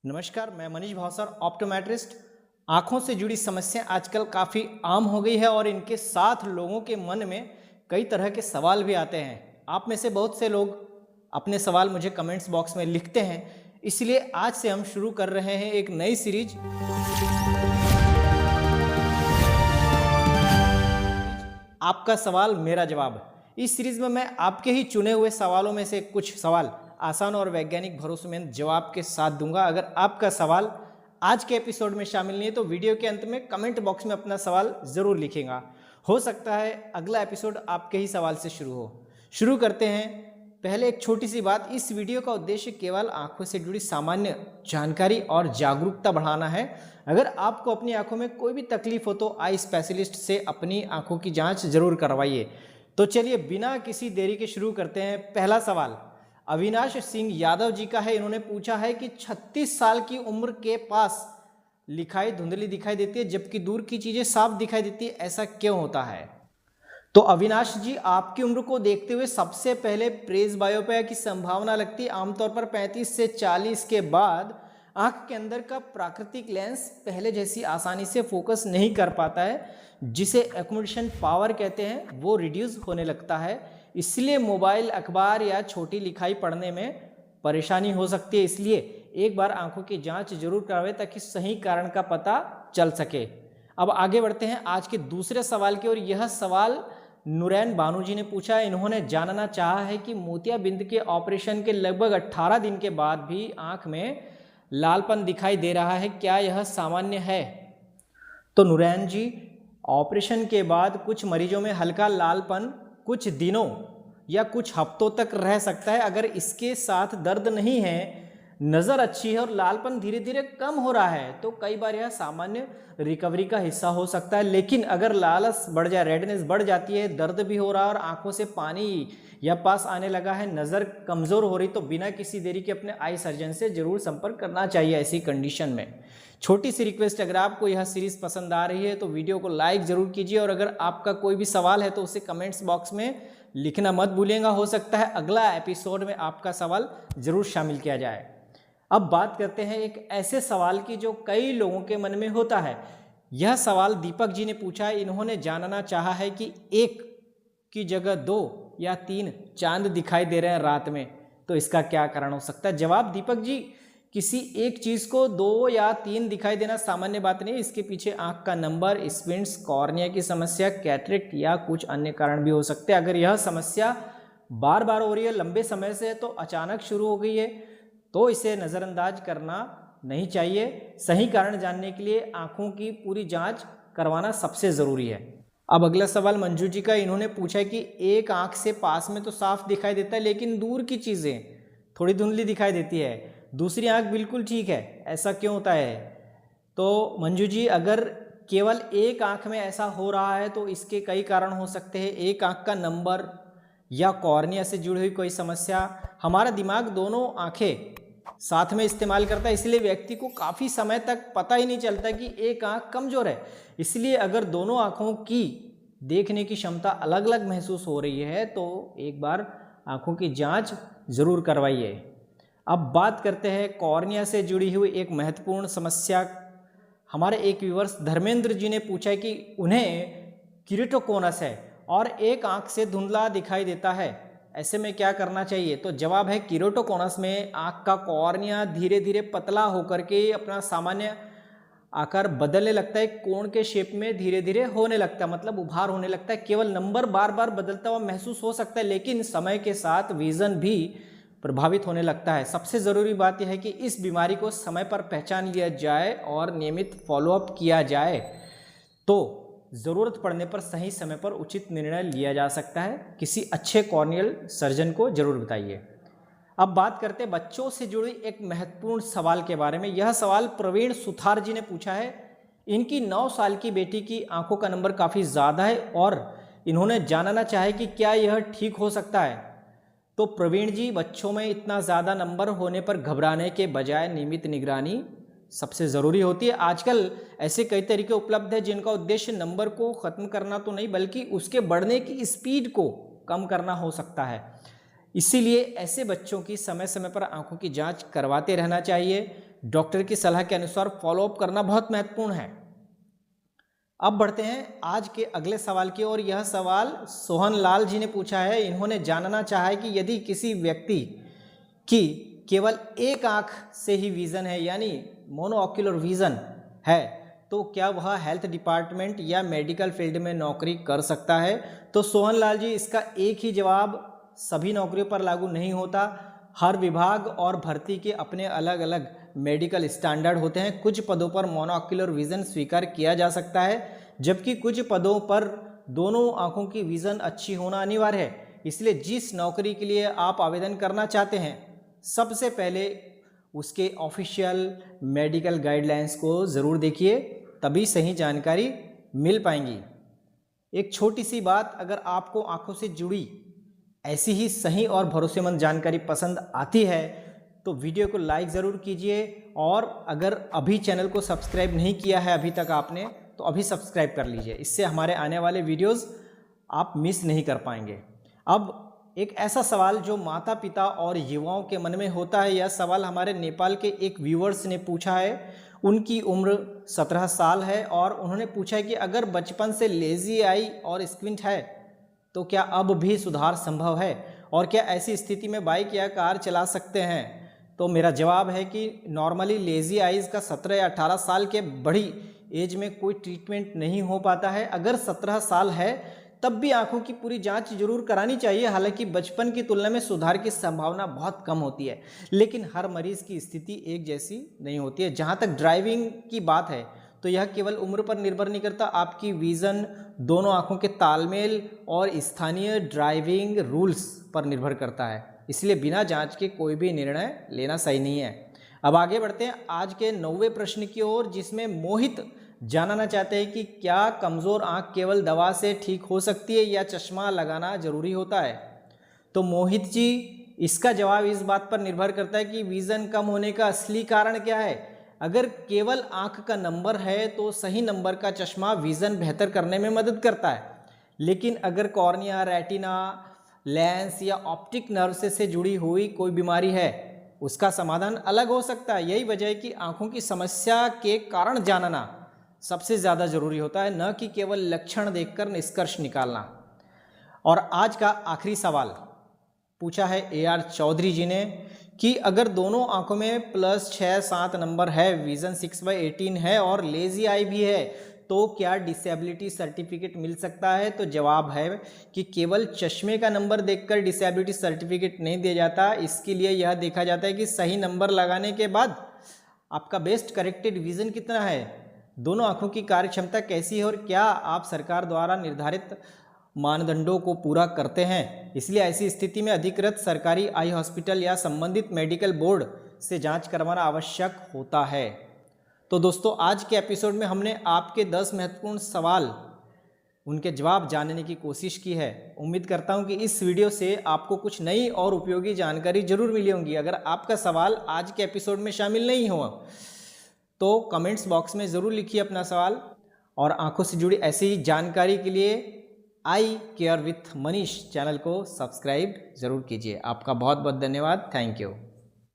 नमस्कार, मैं मनीष भावसर, ऑप्टोमेट्रिस्ट। आँखों से जुड़ी समस्या आजकल काफ़ी आम हो गई है और इनके साथ लोगों के मन में कई तरह के सवाल भी आते हैं। आप में से बहुत से लोग अपने सवाल मुझे कमेंट्स बॉक्स में लिखते हैं, इसलिए आज से हम शुरू कर रहे हैं एक नई सीरीज, आपका सवाल मेरा जवाब। इस सीरीज में मैं आपके ही चुने हुए सवालों में से कुछ सवाल आसान और वैज्ञानिक भरोसेमंद जवाब के साथ दूंगा। अगर आपका सवाल आज के एपिसोड में शामिल नहीं है तो वीडियो के अंत में कमेंट बॉक्स में अपना सवाल ज़रूर लिखेगा। हो सकता है अगला एपिसोड आपके ही सवाल से शुरू हो। शुरू करते हैं। पहले एक छोटी सी बात, इस वीडियो का उद्देश्य केवल आंखों से जुड़ी सामान्य जानकारी और जागरूकता बढ़ाना है। अगर आपको अपनी आंखों में कोई भी तकलीफ हो तो आई स्पेशलिस्ट से अपनी आंखों की जांच जरूर करवाइए। तो चलिए बिना किसी देरी के शुरू करते हैं। पहला सवाल अविनाश सिंह यादव जी का है। इन्होंने पूछा है कि 36 साल की उम्र के पास लिखाई धुंधली दिखाई देती है जबकि दूर की चीजें साफ दिखाई देती है, ऐसा क्यों होता है? तो अविनाश जी, आपकी उम्र को देखते हुए सबसे पहले प्रेस बायोपिया की संभावना लगती है। आमतौर पर 35 से 40 के बाद आंख के अंदर का प्राकृतिक लेंस पहले जैसी आसानी से फोकस नहीं कर पाता है, जिसे एकोमोडेशन पावर कहते हैं, वो रिड्यूस होने लगता है। इसलिए मोबाइल, अखबार या छोटी लिखाई पढ़ने में परेशानी हो सकती है। इसलिए एक बार आंखों की जांच जरूर करावें ताकि सही कारण का पता चल सके। अब आगे बढ़ते हैं आज के दूसरे सवाल की ओर। यह सवाल नुरैन बानू जी ने पूछा है। इन्होंने जानना चाहा है कि मोतियाबिंद के ऑपरेशन के लगभग 18 दिन के बाद भी आंख में लालपन दिखाई दे रहा है, क्या यह सामान्य है? तो नुरैन जी, ऑपरेशन के बाद कुछ मरीजों में हल्का लालपन कुछ दिनों या कुछ हफ्तों तक रह सकता है। अगर इसके साथ दर्द नहीं है, नज़र अच्छी है और लालपन धीरे धीरे कम हो रहा है तो कई बार यह सामान्य रिकवरी का हिस्सा हो सकता है। लेकिन अगर लालच बढ़ जाए, रेडनेस बढ़ जाती है, दर्द भी हो रहा है और आंखों से पानी या पास आने लगा है, नज़र कमज़ोर हो रही, तो बिना किसी देरी के अपने आई सर्जन से जरूर संपर्क करना चाहिए ऐसी कंडीशन में। छोटी सी रिक्वेस्ट, अगर आपको यह सीरीज़ पसंद आ रही है तो वीडियो को लाइक ज़रूर कीजिए और अगर आपका कोई भी सवाल है तो उसे कमेंट्स बॉक्स में लिखना मत भूलिएगा। हो सकता है अगला एपिसोड में आपका सवाल ज़रूर शामिल किया जाए। अब बात करते हैं एक ऐसे सवाल की जो कई लोगों के मन में होता है। यह सवाल दीपक जी ने पूछा है। इन्होंने जानना चाहा है कि 1 की जगह 2 या 3 चांद दिखाई दे रहे हैं रात में, तो इसका क्या कारण हो सकता है? जवाब दीपक जी, किसी एक चीज़ को 2 या 3 दिखाई देना सामान्य बात नहीं। इसके पीछे आंख का नंबर, स्क्विंट्स, कॉर्निया की समस्या, कैटरेक्ट या कुछ अन्य कारण भी हो सकते हैं। अगर यह समस्या बार बार हो रही है, लंबे समय से है, तो अचानक शुरू हो गई है, तो इसे नज़रअंदाज करना नहीं चाहिए। सही कारण जानने के लिए आंखों की पूरी जांच करवाना सबसे ज़रूरी है। अब अगला सवाल मंजू जी का। इन्होंने पूछा है कि एक आंख से पास में तो साफ दिखाई देता है लेकिन दूर की चीज़ें थोड़ी धुंधली दिखाई देती है, दूसरी आंख बिल्कुल ठीक है, ऐसा क्यों होता है? तो मंजू जी, अगर केवल एक आंख में ऐसा हो रहा है तो इसके कई कारण हो सकते हैं। एक आंख का नंबर या कॉर्निया से जुड़ी हुई कोई समस्या। हमारा दिमाग दोनों आंखें साथ में इस्तेमाल करता है, इसलिए व्यक्ति को काफ़ी समय तक पता ही नहीं चलता कि एक आंख कमज़ोर है। इसलिए अगर दोनों आंखों की देखने की क्षमता अलग अलग महसूस हो रही है तो एक बार आंखों की जांच ज़रूर करवाइए। अब बात करते हैं कॉर्निया से जुड़ी हुई एक महत्वपूर्ण समस्या। हमारे एक व्यूअर्स धर्मेंद्र जी ने पूछा है कि उन्हें किरेटोकोनस है और एक आंख से धुंधला दिखाई देता है, ऐसे में क्या करना चाहिए? तो जवाब है, किरेटोकोनस में आंख का कॉर्निया धीरे धीरे पतला होकर के अपना सामान्य आकार बदलने लगता है, कोण के शेप में धीरे धीरे होने लगता है, मतलब उभार होने लगता है। केवल नंबर बार बार बदलता हुआ महसूस हो सकता है लेकिन समय के साथ विजन भी प्रभावित होने लगता है। सबसे ज़रूरी बात यह है कि इस बीमारी को समय पर पहचान लिया जाए और नियमित फॉलोअप किया जाए तो ज़रूरत पड़ने पर सही समय पर उचित निर्णय लिया जा सकता है। किसी अच्छे कॉर्नियल सर्जन को जरूर बताइए। अब बात करते हैं बच्चों से जुड़ी एक महत्वपूर्ण सवाल के बारे में। यह सवाल प्रवीण सुथार जी ने पूछा है। इनकी 9 साल की बेटी की आंखों का नंबर काफ़ी ज़्यादा है और इन्होंने जानना चाहा कि क्या यह ठीक हो सकता है? तो प्रवीण जी, बच्चों में इतना ज़्यादा नंबर होने पर घबराने के बजाय नियमित निगरानी सबसे ज़रूरी होती है। आजकल ऐसे कई तरीके उपलब्ध हैं जिनका उद्देश्य नंबर को ख़त्म करना तो नहीं बल्कि उसके बढ़ने की स्पीड को कम करना हो सकता है। इसीलिए ऐसे बच्चों की समय समय पर आंखों की जांच करवाते रहना चाहिए। डॉक्टर की सलाह के अनुसार फॉलोअप करना बहुत महत्वपूर्ण है। अब बढ़ते हैं आज के अगले सवाल की ओर। यह सवाल सोहन लाल जी ने पूछा है। इन्होंने जानना चाहा है कि यदि किसी व्यक्ति की केवल एक आंख से ही विज़न है, यानी मोनोऑक्यूलर विज़न है, तो क्या वह हेल्थ डिपार्टमेंट या मेडिकल फील्ड में नौकरी कर सकता है? तो सोहन लाल जी, इसका एक ही जवाब सभी नौकरियों पर लागू नहीं होता। हर विभाग और भर्ती के अपने अलग अलग मेडिकल स्टैंडर्ड होते हैं। कुछ पदों पर मोनोऑक्यूलर विज़न स्वीकार किया जा सकता है, जबकि कुछ पदों पर दोनों आंखों की विज़न अच्छी होना अनिवार्य है। इसलिए जिस नौकरी के लिए आप आवेदन करना चाहते हैं, सबसे पहले उसके ऑफिशियल मेडिकल गाइडलाइंस को ज़रूर देखिए, तभी सही जानकारी मिल पाएंगी। एक छोटी सी बात, अगर आपको आंखों से जुड़ी ऐसी ही सही और भरोसेमंद जानकारी पसंद आती है तो वीडियो को लाइक ज़रूर कीजिए, और अगर अभी चैनल को सब्सक्राइब नहीं किया है अभी तक आपने, तो अभी सब्सक्राइब कर लीजिए। इससे हमारे आने वाले वीडियोस आप मिस नहीं कर पाएंगे। अब एक ऐसा सवाल जो माता पिता और युवाओं के मन में होता है, यह सवाल हमारे नेपाल के एक व्यूअर्स ने पूछा है। उनकी उम्र 17 साल है और उन्होंने पूछा है कि अगर बचपन से लेजी आई और स्क्विंट है तो क्या अब भी सुधार संभव है, और क्या ऐसी स्थिति में बाइक या कार चला सकते हैं? तो मेरा जवाब है कि नॉर्मली लेजी आइज़ का 17 या 18 साल के बड़ी एज में कोई ट्रीटमेंट नहीं हो पाता है। अगर 17 साल है तब भी आंखों की पूरी जांच जरूर करानी चाहिए। हालांकि बचपन की तुलना में सुधार की संभावना बहुत कम होती है, लेकिन हर मरीज की स्थिति एक जैसी नहीं होती है। जहां तक ड्राइविंग की बात है तो यह केवल उम्र पर निर्भर नहीं करता, आपकी विज़न, दोनों आंखों के तालमेल और स्थानीय ड्राइविंग रूल्स पर निर्भर करता है। इसलिए बिना जांच के कोई भी निर्णय लेना सही नहीं है। अब आगे बढ़ते हैं आज के 9वें प्रश्न की ओर, जिसमें मोहित जानना चाहते हैं कि क्या कमज़ोर आंख केवल दवा से ठीक हो सकती है या चश्मा लगाना जरूरी होता है? तो मोहित जी, इसका जवाब इस बात पर निर्भर करता है कि विज़न कम होने का असली कारण क्या है। अगर केवल आंख का नंबर है तो सही नंबर का चश्मा विज़न बेहतर करने में मदद करता है, लेकिन अगर कॉर्निया, रेटिना, लेंस या ऑप्टिक नर्व से जुड़ी हुई कोई बीमारी है, उसका समाधान अलग हो सकता है। यही वजह है कि आंखों की समस्या के कारण जानना सबसे ज़्यादा जरूरी होता है, न कि केवल लक्षण देखकर निष्कर्ष निकालना। और आज का आखिरी सवाल पूछा है AR चौधरी जी ने कि अगर दोनों आंखों में +6-7 नंबर है, विज़न 6/18 है और लेजी आई भी है, तो क्या डिसेबिलिटी सर्टिफिकेट मिल सकता है? तो जवाब है कि केवल चश्मे का नंबर देखकर डिसेबिलिटी सर्टिफिकेट नहीं दिया जाता। इसके लिए यह देखा जाता है कि सही नंबर लगाने के बाद आपका बेस्ट करेक्टेड विज़न कितना है, दोनों आंखों की कार्य क्षमता कैसी है और क्या आप सरकार द्वारा निर्धारित मानदंडों को पूरा करते हैं। इसलिए ऐसी स्थिति में अधिकृत सरकारी आई हॉस्पिटल या संबंधित मेडिकल बोर्ड से जांच करवाना आवश्यक होता है। तो दोस्तों, आज के एपिसोड में हमने आपके 10 महत्वपूर्ण सवाल, उनके जवाब जानने की कोशिश की है। उम्मीद करता हूं कि इस वीडियो से आपको कुछ नई और उपयोगी जानकारी जरूर मिली होंगी। अगर आपका सवाल आज के एपिसोड में शामिल नहीं हुआ तो कमेंट्स बॉक्स में ज़रूर लिखिए अपना सवाल, और आंखों से जुड़ी ऐसी ही जानकारी के लिए आई केयर विथ मनीष चैनल को सब्सक्राइब ज़रूर कीजिए। आपका बहुत बहुत धन्यवाद। Thank you.